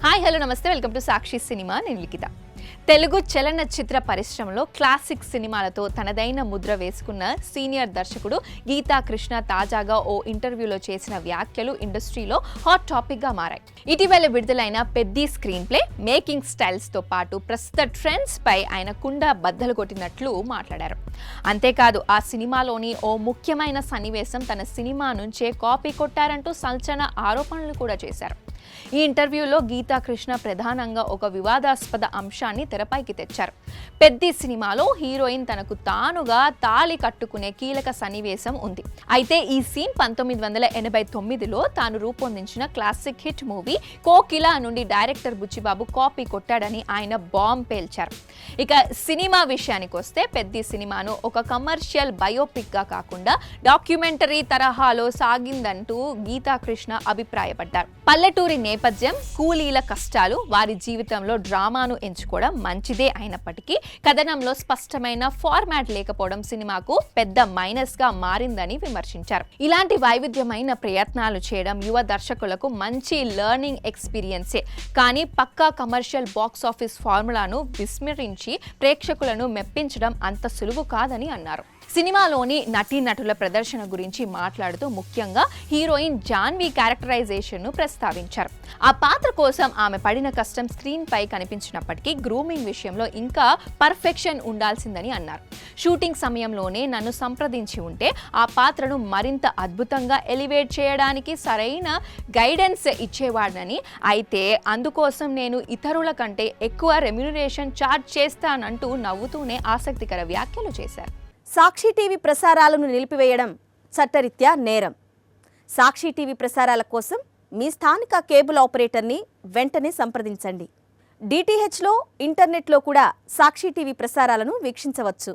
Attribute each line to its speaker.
Speaker 1: Hi hello నమస్తే welcome to Sakshi cinema. నేను లిఖిత. తెలుగు చలనచిత్ర పరిశ్రమలో క్లాసిక్ సినిమాలతో తనదైన ముద్ర వేసుకున్న సీనియర్ దర్శకుడు గీతా కృష్ణ తాజాగా ఓ ఇంటర్వ్యూలో చేసిన వ్యాఖ్యలు ఇండస్ట్రీలో హాట్ టాపిక్ గా మారాయి. ఇటీవల విడుదలైన Peddi screen play, making styles తో పాటు ప్రస్తుత ట్రెండ్స్ పై ఆయన కుండ బద్దలు కొట్టినట్లు మాట్లాడారు. అంతేకాదు ఆ సినిమాలోని ఓ ముఖ్యమైన సన్నివేశం తన సినిమా నుంచే కాపీ కొట్టారంటూ సంచలన ఆరోపణలు కూడా చేశారు. ఈ ఇంటర్వ్యూలో గీతా కృష్ణ ప్రధానంగా ఒక వివాదాస్పద అంశాన్ని తెరపైకి తెచ్చారు. పెద్ది సినిమాలో హీరోయిన్ తనకు తానుగా తాళి కట్టుకునే కీలక సన్నివేశం ఉంది. అయితే ఈ సీన్ 1989లో తాను రూపొందించిన క్లాసిక్ హిట్ మూవీ కోకిలా నుండి డైరెక్టర్ బుచ్చిబాబు కాపీ కొట్టాడని ఆయన బాంబ్ పేల్చారు. ఇక సినిమా విషయానికి వస్తే పెద్ది సినిమాను ఒక కమర్షియల్ బయోపిక్ గా కాకుండా డాక్యుమెంటరీ తరహాలో సాగిందంటూ గీతా కృష్ణ అభిప్రాయపడ్డారు. పల్లెటూరి నేపథ్యం, కూలీల కష్టాలు, వారి జీవితంలో డ్రామాను ఎంచుకోవడం మంచిదే అయినప్పటికీ కథనంలో స్పష్టమైన ఫార్మాట్ లేకపోవడం సినిమాకు పెద్ద మైనస్ గా మారిందని విమర్శించారు. ఇలాంటి వైవిధ్యమైన ప్రయత్నాలు చేయడం యువ దర్శకులకు మంచి లెర్నింగ్ ఎక్స్పీరియన్సే, కానీ పక్కా కమర్షియల్ బాక్స్ ఆఫీస్ ఫార్ములాను విస్మరించి ప్రేక్షకులను మెప్పించడం అంత సులువు కాదని అన్నారు. సినిమాలోని నటీనటుల ప్రదర్శన గురించి మాట్లాడుతూ ముఖ్యంగా హీరోయిన్ జాన్వీ క్యారెక్టరైజేషన్ ను ప్రస్తావించారు. ఆ పాత్ర కోసం ఆమె పడిన కష్టం స్క్రీన్ పై కనిపించినప్పటికీ గ్రూమింగ్ విషయంలో ఇంకా పర్ఫెక్షన్ ఉండాల్సిందని అన్నారు. షూటింగ్ సమయంలోనే నన్ను సంప్రదించి ఉంటే ఆ పాత్రను మరింత అద్భుతంగా ఎలివేట్ చేయడానికి సరైన గైడెన్స్ ఇచ్చేవాడని, అయితే అందుకోసం నేను ఇతరుల కంటే ఎక్కువ రెమ్యునరేషన్ ఛార్జ్ చేస్తానంటూ నవ్వుతూనే ఆసక్తికర వ్యాఖ్యలు చేశారు.
Speaker 2: సాక్షి టీవీ ప్రసారాలను నిలిపివేయడం చట్టరీత్యా నేరం. సాక్షి టీవీ ప్రసారాల కోసం మీ స్థానిక కేబుల్ ఆపరేటర్ని వెంటనే సంప్రదించండి. డిటిహెచ్లో, ఇంటర్నెట్లో కూడా సాక్షి టీవీ ప్రసారాలను వీక్షించవచ్చు.